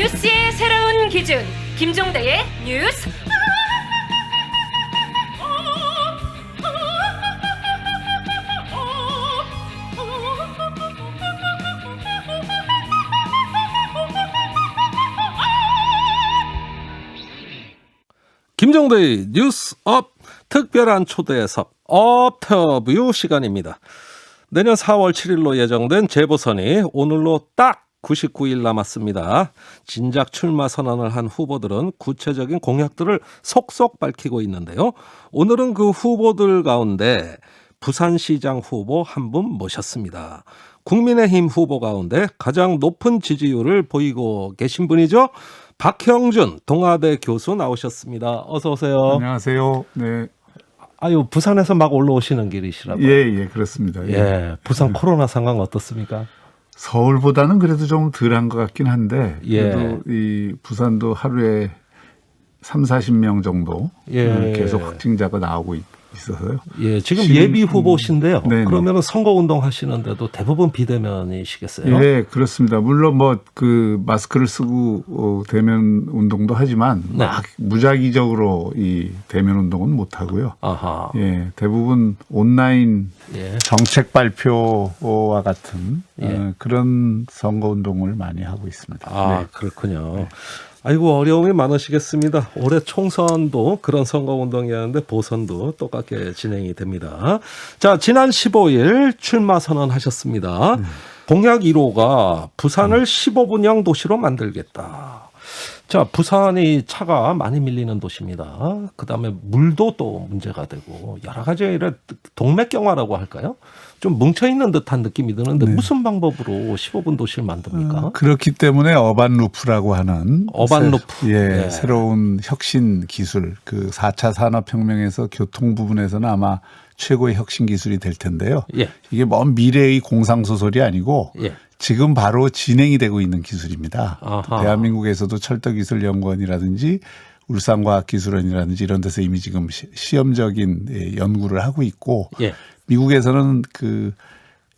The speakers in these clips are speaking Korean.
뉴스의 새로운 기준 김종대의 뉴스. 김종대의 뉴스업 특별한 초대석 업터뷰 시간입니다. 내년 4월 7일로 예정된 재보선이 오늘로 딱 99일 남았습니다. 진작 출마 선언을 한 후보들은 구체적인 공약들을 속속 밝히고 있는데요. 오늘은 그 후보들 가운데 부산시장 후보 한 분 모셨습니다. 국민의힘 후보 가운데 가장 높은 지지율을 보이고 계신 분이죠. 박형준 동아대 교수 나오셨습니다. 어서 오세요. 안녕하세요. 네. 아유, 부산에서 막 올라오시는 길이시라고요? 예, 그렇습니다. 예, 부산 코로나 상황 어떻습니까? 서울보다는 그래도 좀 덜한 것 같긴 한데, 예. 그래도 이 부산도 하루에 30-40명 정도 예. 계속 확진자가 나오고 있어서요. 예, 지금 예비 후보신데요. 네네. 그러면 선거운동 하시는데도 대부분 비대면이시겠어요? 예, 그렇습니다. 물론 뭐 그 마스크를 쓰고 대면 운동도 하지만 네. 막 무작위적으로 이 대면 운동은 못 하고요. 아하. 예, 대부분 온라인 예. 정책 발표와 같은 예. 그런 선거 운동을 많이 하고 있습니다. 아, 네. 그렇군요. 아이고, 어려움이 많으시겠습니다. 올해 총선도 그런 선거운동이었는데 보선도 똑같게 진행이 됩니다. 자, 지난 15일 출마 선언하셨습니다. 공약 1호가 부산을 15분형 도시로 만들겠다. 자, 부산이 차가 많이 밀리는 도시입니다. 그다음에 물도 또 문제가 되고 여러 가지 이런 동맥경화라고 할까요? 좀 뭉쳐있는 듯한 느낌이 드는데 무슨 방법으로 15분 도시를 만듭니까? 그렇기 때문에 어반 루프라고 하는 어반 루프. 네. 새로운 혁신 기술, 그 4차 산업혁명에서 교통 부분에서는 아마 최고의 혁신 기술이 될 텐데요. 예. 이게 먼 미래의 공상소설이 아니고 예. 지금 바로 진행이 되고 있는 기술입니다. 아하. 대한민국에서도 철도기술연구원이라든지 울산과학기술원이라든지 이런 데서 이미 지금 시험적인 연구를 하고 있고 예. 미국에서는 그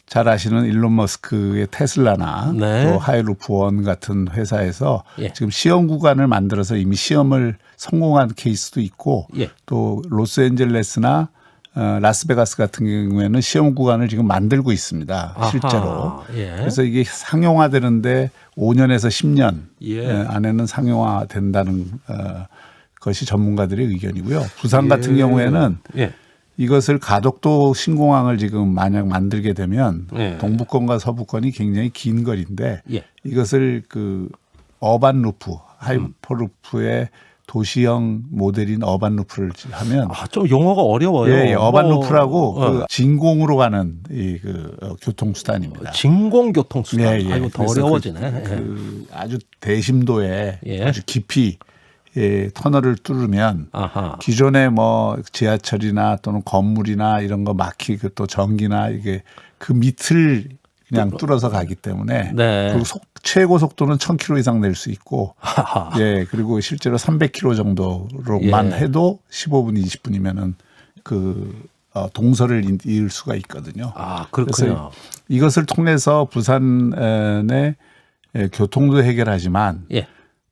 잘 아시는 일론 머스크의 테슬라나 네. 또 하이루프원 같은 회사에서 예. 지금 시험 구간을 만들어서 이미 시험을 성공한 케이스도 있고 예. 또 로스앤젤레스나 라스베가스 같은 경우에는 시험 구간을 지금 만들고 있습니다. 아하. 실제로. 예. 그래서 이게 상용화되는데 5년에서 10년 예. 안에는 상용화된다는 것이 전문가들의 의견이고요. 부산 같은 예. 경우에는 예. 이것을 가덕도 신공항을 지금 만약 만들게 되면 예. 동부권과 서부권이 굉장히 긴 거리인데 예. 이것을 그 어반 루프, 하이퍼루프의 도시형 모델인 어반 루프를 하면 아, 좀 용어가 어려워요. 예, 어반 뭐, 루프라고 그 진공으로 가는 이 그 교통수단입니다. 진공교통수단. 아이고, 더 그래서 어려워지네. 그 아주 대심도에 예. 아주 깊이 터널을 뚫으면 아하. 기존의 뭐 지하철이나 또는 건물이나 이런 거 막히고 또 전기나 이게 그 밑을 그냥 뚫어서 가기 때문에 네. 그리고 최고 속도는 1000km 이상 낼 수 있고 하하. 예 그리고 실제로 300km 정도로만 예. 해도 15분 20분이면은 그 동서를 이을 수가 있거든요. 아, 그렇군요. 그래서 이것을 통해서 부산의 교통도 해결하지만 예.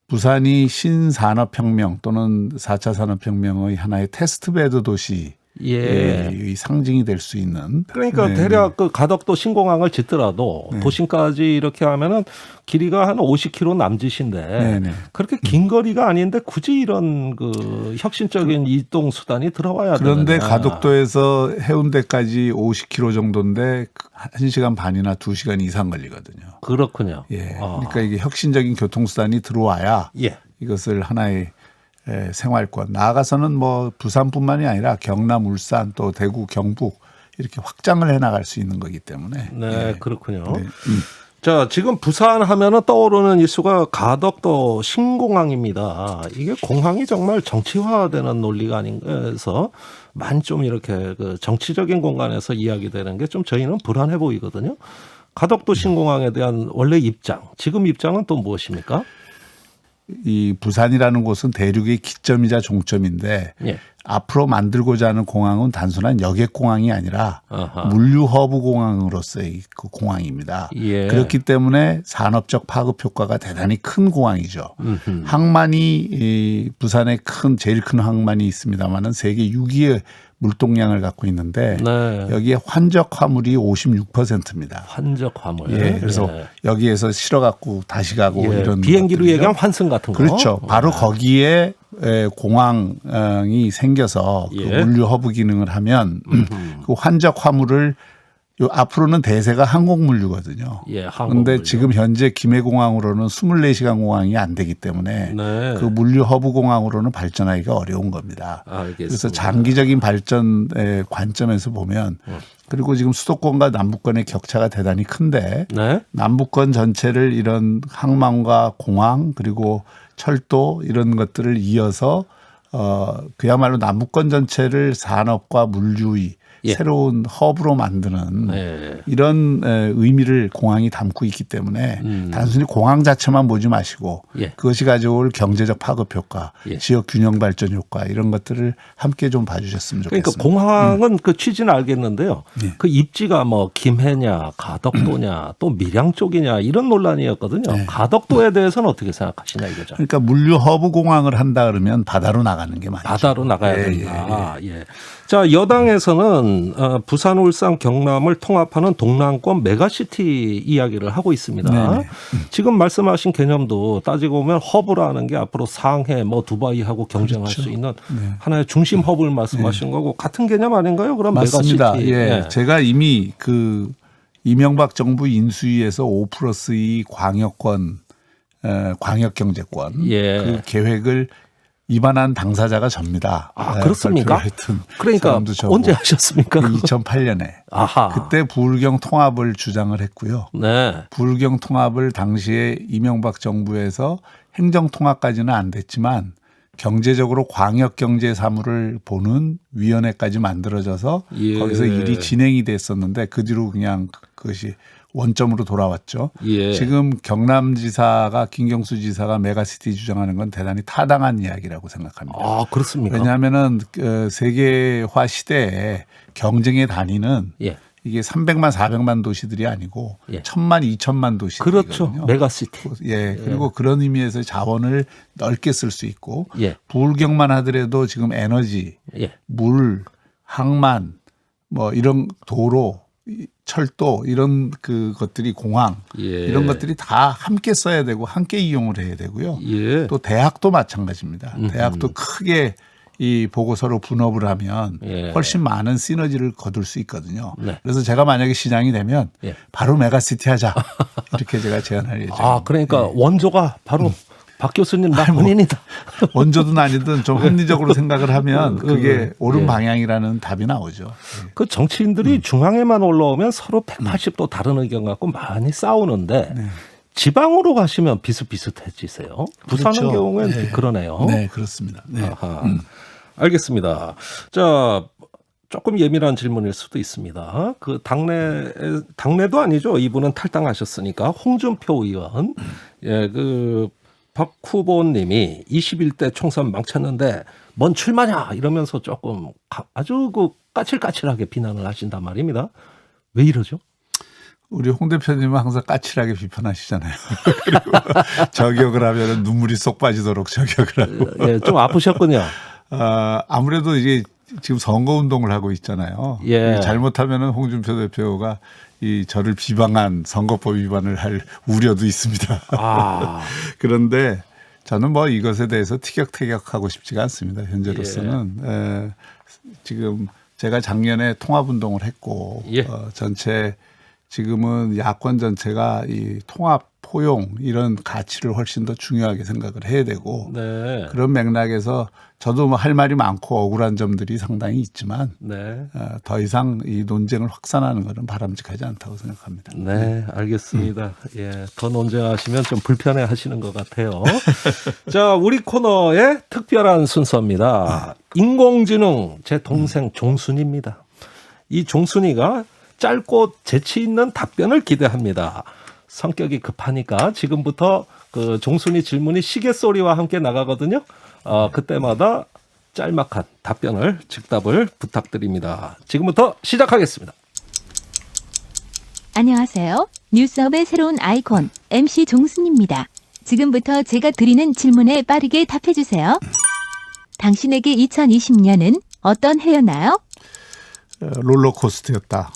부산이 신산업혁명 또는 4차 산업혁명의 하나의 테스트베드 도시의 예. 상징이 될 수 있는. 그러니까 네. 대략 그 가덕도 신공항을 짓더라도 도심까지 이렇게 하면은 길이가 한 50km 남짓인데 네네. 그렇게 긴 거리가 아닌데 굳이 이런 그 혁신적인 이동 수단이 들어와야 그런데 되느냐. 가덕도에서 해운대까지 50km 정도인데 1시간 반이나 2시간 이상 걸리거든요. 그렇군요. 예. 아. 그러니까 이게 혁신적인 교통수단이 들어와야 예. 이것을 하나의 생활권 나아가서는 뭐 부산뿐만이 아니라 경남, 울산 또 대구, 경북 이렇게 확장을 해나갈 수 있는 거기 때문에 네, 그렇군요. 네. 자, 지금 부산 하면은 떠오르는 이슈가 가덕도 신공항입니다. 이게 공항이 정말 정치화되는 논리가 아닌가 해서 만 좀 이렇게 그 정치적인 공간에서 이야기되는 게 좀 저희는 불안해 보이거든요. 가덕도 신공항에 대한 원래 입장, 지금 입장은 또 무엇입니까? 이 부산이라는 곳은 대륙의 기점이자 종점인데 예. 앞으로 만들고자 하는 공항은 단순한 여객 공항이 아니라 아하. 물류 허브 공항으로서의 그 공항입니다. 예. 그렇기 때문에 산업적 파급 효과가 대단히 큰 공항이죠. 음흠. 항만이 부산에 제일 큰 항만이 있습니다만은 세계 6위의 물동량을 갖고 있는데 네. 여기에 환적 화물이 56%입니다. 환적 화물. 예, 그래서 예. 여기에서 실어 갖고 다시 가고 예. 이런 비행기로 것들이죠. 얘기하면 환승 같은 거. 그렇죠. 바로 거기에 공항이 생겨서 그 예. 물류 허브 기능을 하면 그 환적 화물을 앞으로는 대세가 항공 물류거든요. 예, 항공 그런데 물류. 지금 현재 김해공항으로는 24시간 공항이 안 되기 때문에 네. 그 물류 허브 공항으로는 발전하기가 어려운 겁니다. 알겠습니다. 그래서 장기적인 발전의 관점에서 보면 그리고 지금 수도권과 남부권의 격차가 대단히 큰데 네. 남부권 전체를 이런 항만과 공항 그리고 철도 이런 것들을 이어서 그야말로 남부권 전체를 산업과 물류의 예. 새로운 허브로 만드는 네. 이런 의미를 공항이 담고 있기 때문에 단순히 공항 자체만 보지 마시고 예. 그것이 가져올 경제적 파급 효과, 예. 지역 균형 발전 효과 이런 것들을 함께 좀 봐주셨으면 그러니까 좋겠습니다. 공항은 그 취지는 알겠는데요. 예. 그 입지가 뭐 김해냐, 가덕도냐, 또 밀양 쪽이냐 이런 논란이었거든요. 네. 가덕도에 대해서는 어떻게 생각하시나 이거죠? 그러니까 물류 허브 공항을 한다 그러면 바다로 나가는 게 맞죠. 바다로 나가야 예, 된다. 예. 자, 여당에서는 부산, 울산, 경남을 통합하는 동남권 메가시티 이야기를 하고 있습니다. 네네. 지금 말씀하신 개념도 따지고 보면 허브라는 게 앞으로 상해, 뭐 두바이하고 경쟁할 그렇죠. 수 있는 네. 하나의 중심 허브를 말씀하시는 거고 같은 개념 아닌가요? 그럼 맞습니다. 메가시티. 예. 제가 이미 그 이명박 정부 인수위에서 5+2 광역권, 광역경제권 예. 그 계획을 입안한 당사자가 접니다. 아, 그렇습니까? 발표를 했던 그러니까 사람도 저고. 언제 하셨습니까? 2008년에 아하. 그때 부울경 통합을 주장을 했고요. 네. 부울경 통합을 당시에 이명박 정부에서 행정 통합까지는 안 됐지만 경제적으로 광역 경제 사무를 보는 위원회까지 만들어져서 예. 거기서 일이 진행이 됐었는데 그 뒤로 그냥 그것이 원점으로 돌아왔죠. 예. 지금 경남지사가 김경수 지사가 메가시티 주장하는 건 대단히 타당한 이야기라고 생각합니다. 아, 그렇습니까? 왜냐하면은 세계화 시대에 경쟁의 단위는 예. 이게 300만, 400만 도시들이 아니고 예. 1000만, 2000만 도시들이거든요. 그렇죠. 메가시티. 예. 그리고 그런 의미에서 자원을 넓게 쓸 수 있고 예. 부울경만 하더라도 지금 에너지, 예. 물, 항만 뭐 이런 도로, 철도 이런 것들이 공항 예. 이런 것들이 다 함께 써야 되고 함께 이용을 해야 되고요. 예. 또 대학도 마찬가지입니다. 대학도 크게 이 보고서로 분업을 하면 예. 훨씬 많은 시너지를 거둘 수 있거든요. 네. 그래서 제가 만약에 시장이 되면 예. 바로 메가시티 하자 이렇게 제가 제안할 예정입니다. 아, 그러니까 예. 원조가 바로 박 교수님 나 본인이다. 원조든 아니든 좀 합리적으로 생각을 하면 그게 옳은 예. 방향이라는 답이 나오죠. 예. 그 정치인들이 중앙에만 올라오면 서로 180도 다른 의견 갖고 많이 싸우는데 지방으로 가시면 비슷비슷해지세요. 부산의 그렇죠. 경우엔 네. 그러네요. 네, 그렇습니다. 네. 아하. 알겠습니다. 자, 조금 예민한 질문일 수도 있습니다. 그 당내도 아니죠. 이분은 탈당하셨으니까 홍준표 의원, 예, 그 박 후보님이 21대 총선 망쳤는데 뭔 출마냐 이러면서 조금 아주 그 까칠까칠하게 비난을 하신단 말입니다. 왜 이러죠? 우리 홍 대표님은 항상 까칠하게 비판하시잖아요. 그리고 저격을 하면 눈물이 쏙 빠지도록 저격을 하고. 예, 좀 아프셨군요. 아무래도 이게 지금 선거 운동을 하고 있잖아요. 예. 잘못하면 홍준표 대표가 저를 비방한 선거법 위반을 할 우려도 있습니다. 아. 그런데 저는 뭐 이것에 대해서 티격태격하고 싶지가 않습니다. 현재로서는 지금 제가 작년에 통합운동을 했고 예. 전체 지금은 야권 전체가 이 통합, 포용 이런 가치를 훨씬 더 중요하게 생각을 해야 되고 네. 그런 맥락에서 저도 뭐 할 말이 많고 억울한 점들이 상당히 있지만 네. 더 이상 이 논쟁을 확산하는 것은 바람직하지 않다고 생각합니다. 네, 알겠습니다. 예, 더 논쟁하시면 좀 불편해 하시는 것 같아요. 자, 우리 코너의 특별한 순서입니다. 인공지능, 제 동생 종순이입니다. 이 종순이가 짧고 재치 있는 답변을 기대합니다. 성격이 급하니까 지금부터 그 종순이 질문이 시계 소리와 함께 나가거든요. 그때마다 짤막한 답변을 즉답을 부탁드립니다. 지금부터 시작하겠습니다. 안녕하세요. 뉴스업의 새로운 아이콘 MC 종순입니다. 지금부터 제가 드리는 질문에 빠르게 답해주세요. 당신에게 2020년은 어떤 해였나요? 롤러코스터였다.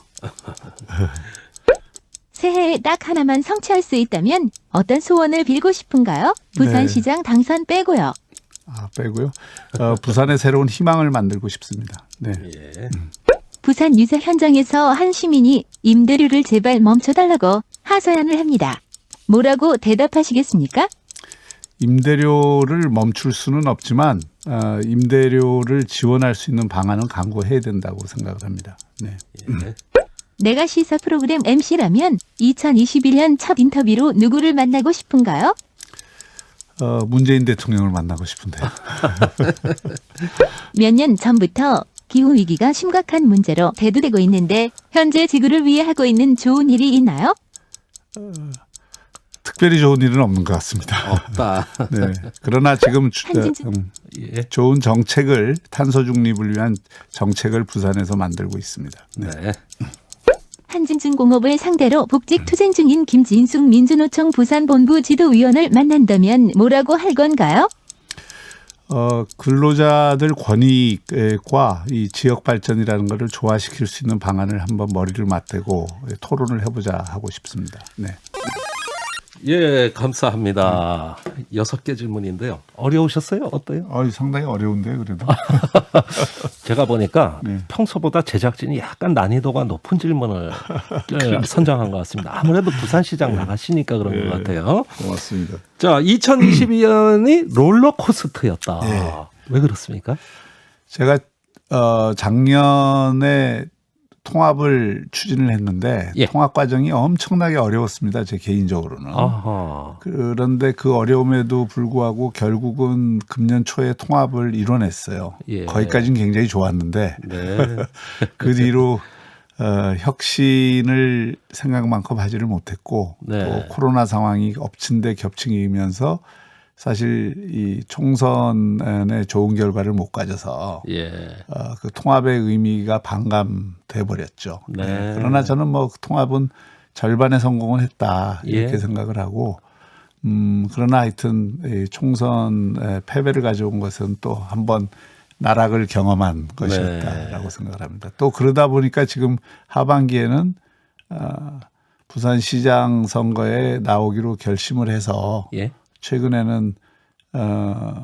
새해에 딱 하나만 성취할 수 있다면 어떤 소원을 빌고 싶은가요? 부산시장 당선 빼고요. 빼고요. 부산의 새로운 희망을 만들고 싶습니다. 네. 예. 부산 유세 현장에서 한 시민이 임대료를 제발 멈춰달라고 하소연을 합니다. 뭐라고 대답하시겠습니까? 임대료를 멈출 수는 없지만 임대료를 지원할 수 있는 방안은 강구해야 된다고 생각을 합니다. 네. 예. 내가 시사 프로그램 MC라면 2021년 첫 인터뷰로 누구를 만나고 싶은가요? 문재인 대통령을 만나고 싶은데요. 몇 년 전부터 기후위기가 심각한 문제로 대두되고 있는데 현재 지구를 위해 하고 있는 좋은 일이 있나요? 특별히 좋은 일은 없는 것 같습니다. 없다. 네. 그러나 지금 예. 좋은 정책을 탄소 중립을 위한 정책을 부산에서 만들고 있습니다. 네. 네. 한진중공업을 상대로 복직 투쟁 중인 김진숙 민주노총 부산본부 지도위원을 만난다면 뭐라고 할 건가요? 근로자들 권익과 이 지역 발전이라는 것을 조화시킬 수 있는 방안을 한번 머리를 맞대고 토론을 해보자 하고 싶습니다. 네. 예, 감사합니다. 6개 질문인데요. 어려우셨어요? 어때요? 상당히 어려운데요, 그래도. 제가 보니까 네. 평소보다 제작진이 약간 난이도가 높은 질문을 선정한 것 같습니다. 아무래도 부산시장 나가시니까 그런 것 같아요. 고맙습니다. 자, 2022년이 롤러코스터였다. 네. 왜 그렇습니까? 제가 작년에 통합을 추진을 했는데 예. 통합 과정이 엄청나게 어려웠습니다. 제 개인적으로는. 아하. 그런데 그 어려움에도 불구하고 결국은 금년 초에 통합을 이뤄냈어요. 예. 거기까지는 굉장히 좋았는데 네. 그 뒤로 혁신을 생각만큼 하지를 못했고 네. 또 코로나 상황이 엎친 데 겹치면서 사실 이 총선에 좋은 결과를 못 가져서 예. 그 통합의 의미가 반감돼 버렸죠. 네. 그러나 저는 뭐 그 통합은 절반의 성공을 했다 이렇게 예. 생각을 하고 그러나 하여튼 이 총선 패배를 가져온 것은 또 한번 나락을 경험한 것이었다라고 네. 생각을 합니다. 또 그러다 보니까 지금 하반기에는 부산시장 선거에 나오기로 결심을 해서 예. 최근에는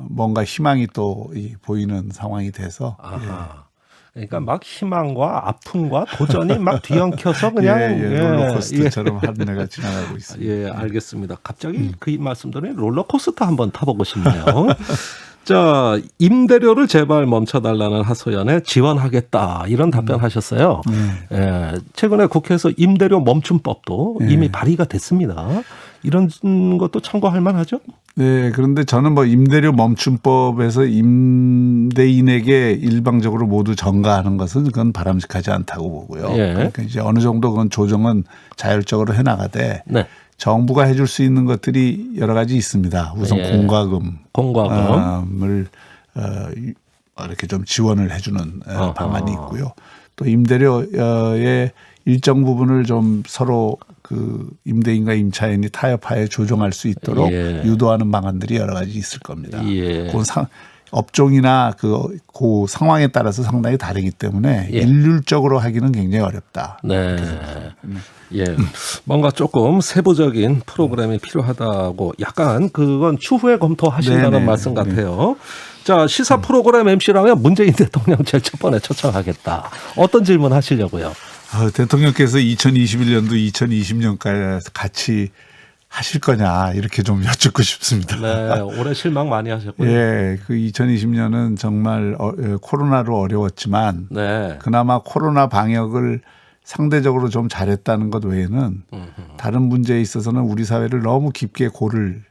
뭔가 희망이 또 보이는 상황이 돼서 아하. 그러니까 막 희망과 아픔과 도전이 막 뒤엉켜서 그냥 롤러코스터처럼 한 해가 지나가고 있습니다. 예, 알겠습니다. 갑자기 그 말씀 들으니 롤러코스터 한번 타보고 싶네요. 자, 임대료를 제발 멈춰달라는 하소연에 지원하겠다 이런 답변하셨어요. 예, 최근에 국회에서 임대료 멈춤법도 이미 발의가 됐습니다. 이런 것도 참고할 만하죠? 네, 그런데 저는 뭐 임대료 멈춤법에서 임대인에게 일방적으로 모두 전가하는 것은 그건 바람직하지 않다고 보고요. 예. 그러니까 이제 어느 정도 그건 조정은 자율적으로 해나가되 네. 정부가 해줄 수 있는 것들이 여러 가지 있습니다. 우선 예. 공과금을 이렇게 좀 지원을 해주는 방안이 있고요. 또 임대료의 일정 부분을 좀 서로 그 임대인과 임차인이 타협하에 조정할 수 있도록 예. 유도하는 방안들이 여러 가지 있을 겁니다. 예. 그건 업종이나 그 상황에 따라서 상당히 다르기 때문에 예. 일률적으로 하기는 굉장히 어렵다. 네. 예. 뭔가 조금 세부적인 프로그램이 필요하다고 약간 그건 추후에 검토하신다는 네네. 말씀 같아요. 자, 시사 프로그램 MC라면 문재인 대통령 제일 첫 번에 초청하겠다. 어떤 질문 하시려고요? 대통령께서 2021년도 2020년까지 같이 하실 거냐 이렇게 좀 여쭙고 싶습니다. 네, 올해 실망 많이 하셨고요. 예, 그 2020년은 정말 코로나로 어려웠지만 네. 그나마 코로나 방역을 상대적으로 좀 잘했다는 것 외에는 다른 문제에 있어서는 우리 사회를 너무 깊게 고를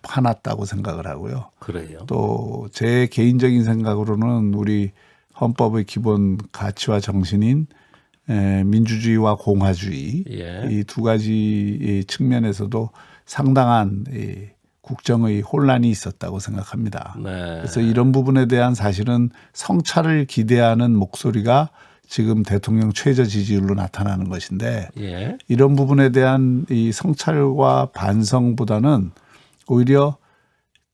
파놨다고 생각을 하고요. 그래요. 또 제 개인적인 생각으로는 우리 헌법의 기본 가치와 정신인 민주주의와 공화주의 예. 이 두 가지 측면에서도 상당한 국정의 혼란이 있었다고 생각합니다. 네. 그래서 이런 부분에 대한 사실은 성찰을 기대하는 목소리가 지금 대통령 최저 지지율로 나타나는 것인데 예. 이런 부분에 대한 이 성찰과 반성보다는 오히려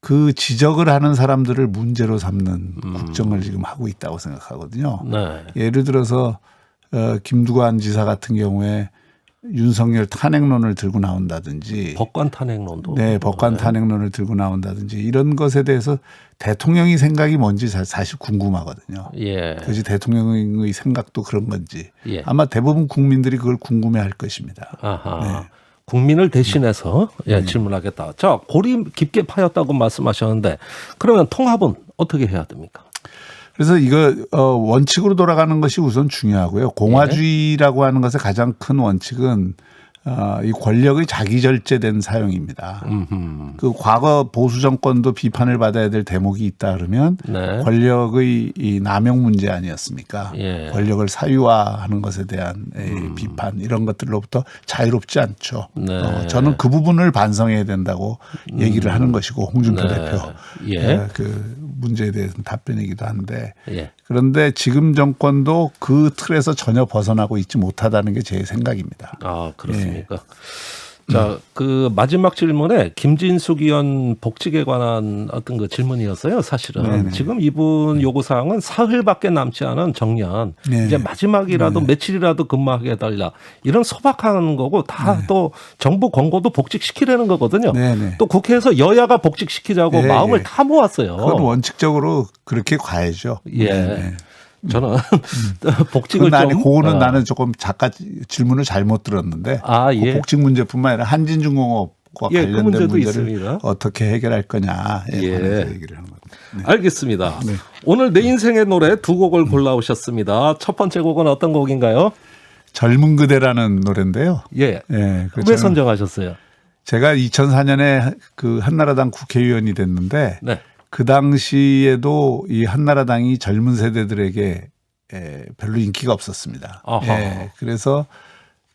그 지적을 하는 사람들을 문제로 삼는 국정을 지금 하고 있다고 생각하거든요. 네. 예를 들어서 김두관 지사 같은 경우에 윤석열 탄핵론을 들고 나온다든지 법관 탄핵론도. 네, 법관 탄핵론을 들고 나온다든지 이런 것에 대해서 대통령이 생각이 뭔지 사실 궁금하거든요. 예. 그것이 대통령의 생각도 그런 건지 예. 아마 대부분 국민들이 그걸 궁금해할 것입니다. 아하. 네. 국민을 대신해서 질문하겠다. 자, 골이 깊게 파였다고 말씀하셨는데 그러면 통합은 어떻게 해야 됩니까? 그래서 이거 원칙으로 돌아가는 것이 우선 중요하고요. 공화주의라고 하는 것의 가장 큰 원칙은 이 권력의 자기 절제된 사용입니다. 그 과거 보수 정권도 비판을 받아야 될 대목이 있다 그러면 네. 권력의 이 남용 문제 아니었습니까? 예. 권력을 사유화하는 것에 대한 비판 이런 것들로부터 자유롭지 않죠. 네. 저는 그 부분을 반성해야 된다고 얘기를 하는 것이고 홍준표 네. 대표 예. 그 문제에 대해서는 답변이기도 한데 예. 그런데 지금 정권도 그 틀에서 전혀 벗어나고 있지 못하다는 게 제 생각입니다. 아, 그렇습니까? 자, 그 마지막 질문에 김진숙 의원 복직에 관한 어떤 그 질문이었어요. 사실은 네네. 지금 이분 요구 사항은 사흘밖에 남지 않은 정년, 네. 이제 마지막이라도 며칠이라도 근무하게 해달라 이런 소박한 거고 다 또 정부 권고도 복직시키려는 거거든요. 네네. 또 국회에서 여야가 복직시키자고 네, 마음을 예. 다 모았어요. 그건 원칙적으로 그렇게 가야죠. 예. 네네. 저는 복직을 근데 아니, 좀 그거는 나는 조금 작가 질문을 잘못 들었는데 아, 그 예. 복직 문제뿐만 아니라 한진중공업과 예, 그 관련된 문제도 문제를 있습니다. 어떻게 해결할 거냐에 예. 관해서 얘기를 하는 겁니다. 네. 알겠습니다. 네. 오늘 내 인생의 노래 두 곡을 골라오셨습니다. 첫 번째 곡은 어떤 곡인가요? 젊은 그대라는 노래인데요. 예. 예, 그 왜 저는 선정하셨어요? 제가 2004년에 그 한나라당 국회의원이 됐는데 네. 그 당시에도 이 한나라당이 젊은 세대들에게 별로 인기가 없었습니다. 아하. 예, 그래서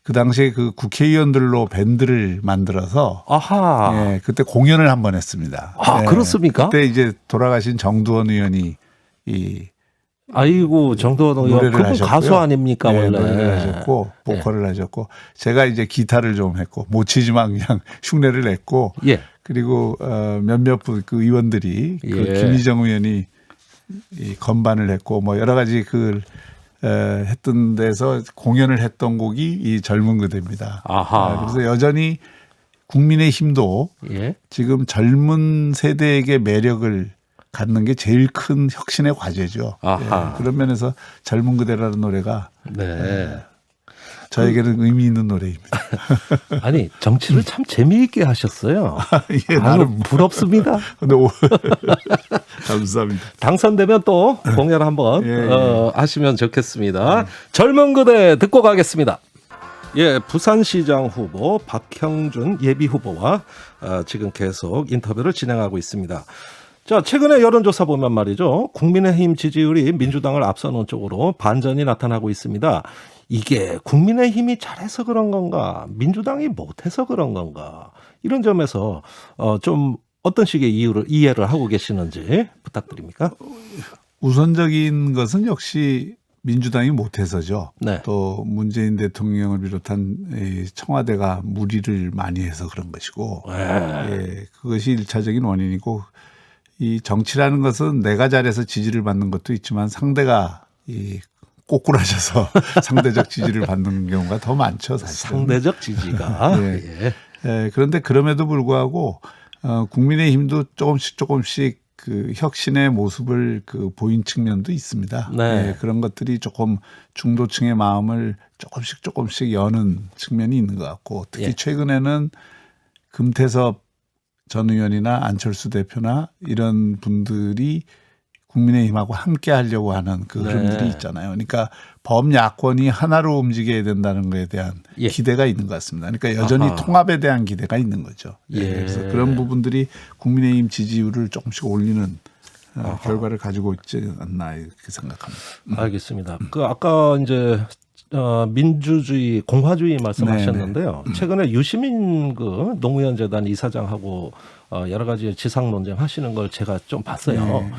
그 당시에 그 국회의원들로 밴드를 만들어서 아하. 예, 그때 공연을 한번 했습니다. 아, 그렇습니까? 그때 이제 돌아가신 정두원 의원이 이 아이고, 정도원 의원. 노래를 그분 하셨고요. 가수 아닙니까, 예, 원래. 노래를 하셨고 보컬을 하셨고 제가 이제 기타를 좀 했고 못 치지만 그냥 흉내를 냈고 예. 그리고 몇몇 그 의원들이 그 예. 김희정 의원이 이 건반을 했고 뭐 여러 가지 그 했던 데서 공연을 했던 곡이 이 젊은 그대입니다. 아하. 그래서 여전히 국민의힘도 예. 지금 젊은 세대에게 매력을 갖는 게 제일 큰 혁신의 과제죠. 아하. 그런 면에서 젊은 그대라는 노래가 네. 저에게는 의미 있는 노래입니다. 아니, 정치를 참 재미있게 하셨어요. 예, 아유, 나름 부럽습니다. 근데 감사합니다. 당선되면 또 공연 한번 예. 하시면 좋겠습니다. 젊은 그대 듣고 가겠습니다. 예, 부산시장 후보 박형준 예비 후보와 지금 계속 인터뷰를 진행하고 있습니다. 자, 최근에 여론조사 보면 말이죠. 국민의힘 지지율이 민주당을 앞서는 쪽으로 반전이 나타나고 있습니다. 이게 국민의힘이 잘해서 그런 건가, 민주당이 못해서 그런 건가, 이런 점에서 좀 어떤 식의 이해를 하고 계시는지 부탁드립니까? 우선적인 것은 역시 민주당이 못해서죠. 네. 또 문재인 대통령을 비롯한 이 청와대가 무리를 많이 해서 그런 것이고, 예, 그것이 1차적인 원인이고, 이 정치라는 것은 내가 잘해서 지지를 받는 것도 있지만 상대가 이 꼬꾸라져서 상대적 지지를 받는 경우가 더 많죠, 사실. 상대적 지지가. 예. 예. 예, 그런데 그럼에도 불구하고 국민의힘도 조금씩 그 혁신의 모습을 그 보인 측면도 있습니다. 네. 예, 그런 것들이 조금 중도층의 마음을 조금씩 여는 측면이 있는 것 같고 특히 예. 최근에는 금태섭 전 의원이나 안철수 대표나 이런 분들이 국민의힘하고 함께 하려고 하는 그 흐름들이 있잖아요. 그러니까 범야권이 하나로 움직여야 된다는 것에 대한 예. 기대가 있는 것 같습니다. 그러니까 여전히 아하. 통합에 대한 기대가 있는 거죠. 예. 그래서 그런 부분들이 국민의힘 지지율을 조금씩 올리는 결과를 가지고 있지 않나 이렇게 생각합니다. 알겠습니다. 그 아까 이제 민주주의, 공화주의 말씀하셨는데요. 최근에 유시민 그 노무현 재단 이사장하고 여러 가지 지상 논쟁하시는 걸 제가 좀 봤어요.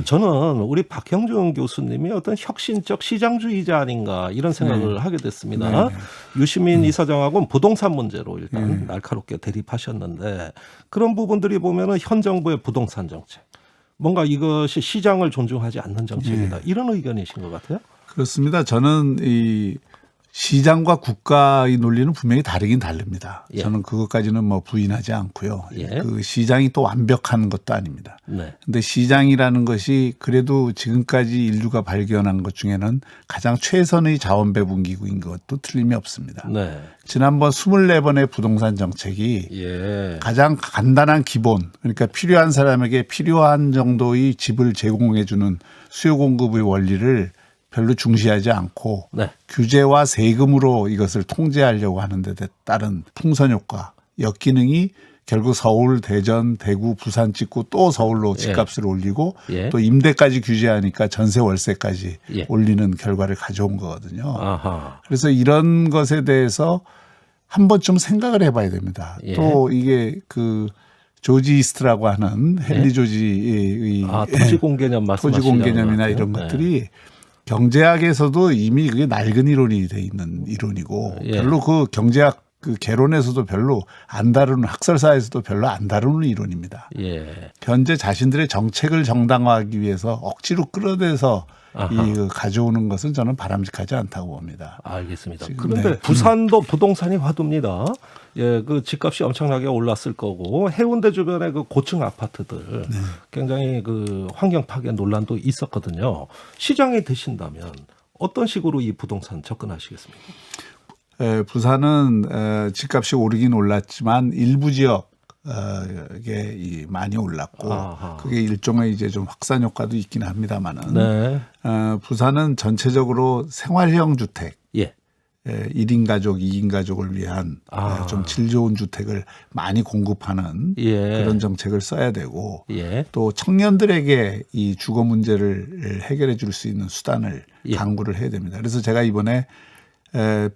저는 우리 박형준 교수님이 어떤 혁신적 시장주의자 아닌가 이런 생각을 하게 됐습니다. 유시민 이사장하고는 부동산 문제로 일단 날카롭게 대립하셨는데 그런 부분들이 보면은 현 정부의 부동산 정책, 뭔가 이것이 시장을 존중하지 않는 정책이다. 이런 의견이신 것 같아요. 그렇습니다. 저는 이 시장과 국가의 논리는 분명히 다르긴 다릅니다. 예. 저는 그것까지는 뭐 부인하지 않고요. 예. 그 시장이 또 완벽한 것도 아닙니다. 네. 근데 시장이라는 것이 그래도 지금까지 인류가 발견한 것 중에는 가장 최선의 자원 배분 기구인 것도 틀림이 없습니다. 네. 지난번 24번의 부동산 정책이 예. 가장 간단한 기본, 그러니까 필요한 사람에게 필요한 정도의 집을 제공해 주는 수요 공급의 원리를 별로 중시하지 않고 네. 규제와 세금으로 이것을 통제하려고 하는 데 따른 풍선 효과, 역기능이 결국 서울, 대전, 대구, 부산 찍고 또 서울로 집값을 올리고 예. 또 임대까지 규제하니까 전세 월세까지 예. 올리는 결과를 가져온 거거든요. 아하. 그래서 이런 것에 대해서 한 번쯤 생각을 해봐야 됩니다. 예. 또 이게 그 조지 이스트라고 하는 헨리 조지의 토지공 개념 말씀하시는 토지공 개념이나 것 같아요. 이런 네. 것들이 경제학에서도 이미 그게 낡은 이론이 돼 있는 이론이고 예. 별로 그 경제학 그 개론에서도 별로 안 다루는 학설사에서도 별로 안 다루는 이론입니다. 예. 현재 자신들의 정책을 정당화하기 위해서 억지로 끌어내서 아하. 이 가져오는 것은 저는 바람직하지 않다고 봅니다. 알겠습니다. 지금, 그런데 네. 부산도 부동산이 화두입니다. 예, 그 집값이 엄청나게 올랐을 거고 해운대 주변의 그 고층 아파트들 굉장히 그 환경 파괴 논란도 있었거든요. 시장이 되신다면 어떤 식으로 이 부동산 접근하시겠습니까? 부산은 집값이 오르긴 올랐지만 일부 지역 이게 많이 올랐고 아하. 그게 일종의 이제 좀 확산 효과도 있긴 합니다만은 네. 부산은 전체적으로 생활형 주택 예. 1인 가족, 2인 가족을 위한 좀 질 좋은 주택을 많이 공급하는 예. 그런 정책을 써야 되고 예. 또 청년들에게 이 주거 문제를 해결해 줄 수 있는 수단을 예. 강구를 해야 됩니다. 그래서 제가 이번에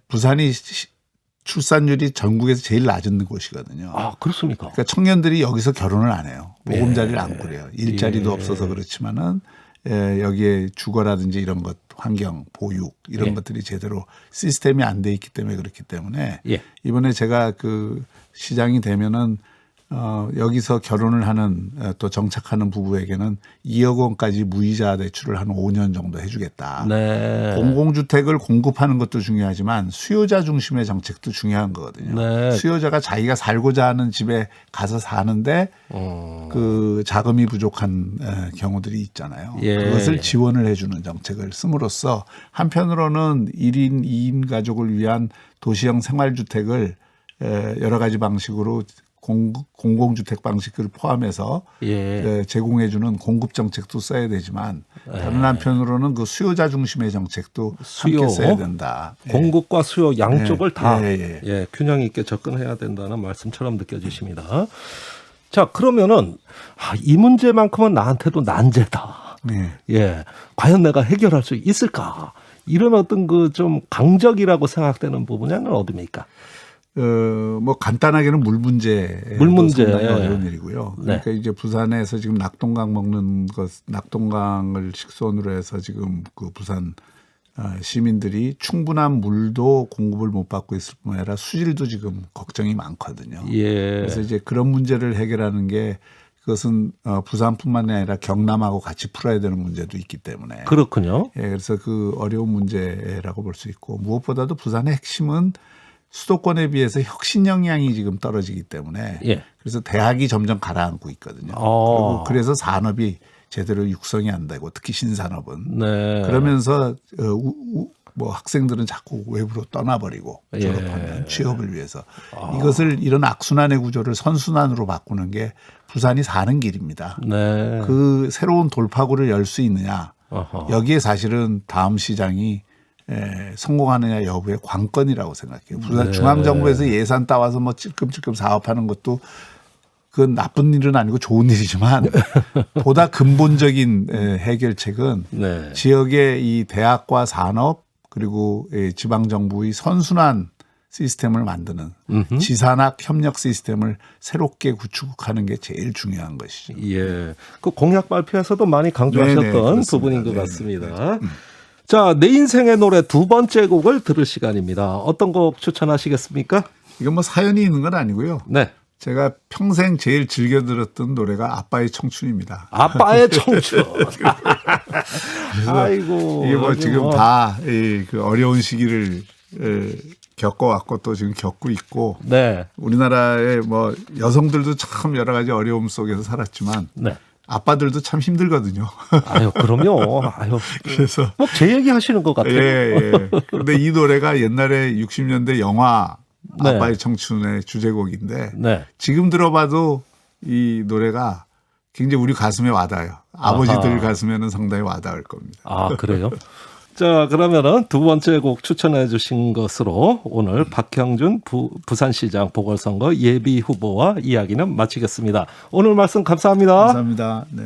부산이 출산율이 전국에서 제일 낮은 곳이거든요. 아, 그렇습니까? 그러니까 청년들이 여기서 결혼을 안 해요. 보금자리를 예. 안 꾸려요. 일자리도 예. 없어서 그렇지만은 여기에 주거라든지 이런 것, 환경, 보육 이런 예. 것들이 제대로 시스템이 안 돼 있기 때문에 그렇기 때문에 예. 이번에 제가 그 시장이 되면은 여기서 결혼을 하는 또 정착하는 부부에게는 2억 원까지 무이자 대출을 한 5년 정도 해주겠다. 네. 공공주택을 공급하는 것도 중요하지만 수요자 중심의 정책도 중요한 거거든요. 네. 수요자가 자기가 살고자 하는 집에 가서 사는데 그 자금이 부족한 경우들이 있잖아요. 예. 그것을 지원을 해주는 정책을 씀으로써 한편으로는 1인, 2인 가족을 위한 도시형 생활주택을 여러 가지 방식으로 공공주택 방식을 포함해서 예. 제공해주는 공급 정책도 써야 되지만 다른 한편으로는 그 수요자 중심의 정책도 수요, 함께 써야 된다. 공급과 수요 양쪽을 다 예. 균형 있게 접근해야 된다는 말씀처럼 느껴지십니다. 자, 그러면은 이 문제만큼은 나한테도 난제다. 네. 예, 과연 내가 해결할 수 있을까? 이런 어떤 그 좀 강적이라고 생각되는 부분은 어디입니까? 뭐 간단하게는 물 문제, 물 문제. 어려운 일이고요. 네. 그러니까 이제 부산에서 지금 낙동강 먹는 것, 낙동강을 식선으로 해서 지금 그 부산 시민들이 충분한 물도 공급을 못 받고 있을 뿐만 아니라 수질도 지금 걱정이 많거든요. 예. 그래서 이제 그런 문제를 해결하는 게 그것은 부산뿐만 아니라 경남하고 같이 풀어야 되는 문제도 있기 때문에 그렇군요. 예, 그래서 그 어려운 문제라고 볼 수 있고 무엇보다도 부산의 핵심은 수도권에 비해서 혁신 역량이 지금 떨어지기 때문에 예. 그래서 대학이 점점 가라앉고 있거든요. 그리고 그래서 산업이 제대로 육성이 안 되고 특히 신산업은 네. 그러면서 뭐 학생들은 자꾸 외부로 떠나버리고 예. 졸업하면 취업을 위해서 이것을 이런 악순환의 구조를 선순환으로 바꾸는 게 부산이 사는 길입니다. 네. 그 새로운 돌파구를 열 수 있느냐 어허. 여기에 사실은 다음 시장이 성공하느냐 여부의 관건이라고 생각해요. 부산 네. 중앙정부에서 예산 따와서 뭐 찔끔찔끔 사업하는 것도 그건 나쁜 일은 아니고 좋은 일이지만 보다 근본적인 해결책은 네. 지역의 이 대학과 산업 그리고 지방 정부의 선순환 시스템을 만드는 지산학 협력 시스템을 새롭게 구축하는 게 제일 중요한 것이죠. 예. 그 공약 발표에서도 많이 강조하셨던 네네, 그렇습니다. 부분인 것 네네. 같습니다. 자, 내 인생의 노래 두 번째 곡을 들을 시간입니다. 어떤 곡 추천하시겠습니까? 이건 뭐 사연이 있는 건 아니고요. 네. 제가 평생 제일 즐겨 들었던 노래가 아빠의 청춘입니다. 아빠의 청춘. 아이고. 이게 뭐 아주 지금 다 그 어려운 시기를 겪어왔고 또 지금 겪고 있고 네. 우리나라의 뭐 여성들도 참 여러 가지 어려움 속에서 살았지만 네. 아빠들도 참 힘들거든요. 아유, 그럼요. 아유. 그래서 뭐 제 얘기 하시는 것 같아요. 예. 근데 이 노래가 옛날에 60년대 영화 네. 아빠의 청춘의 주제곡인데 네. 지금 들어봐도 이 노래가 굉장히 우리 가슴에 와닿아요. 아버지들 아하. 가슴에는 상당히 와닿을 겁니다. 아, 그래요? 자, 그러면은 두 번째 곡 추천해 주신 것으로 오늘 박형준 부산시장 보궐선거 예비 후보와 이야기는 마치겠습니다. 오늘 말씀 감사합니다. 감사합니다. 네.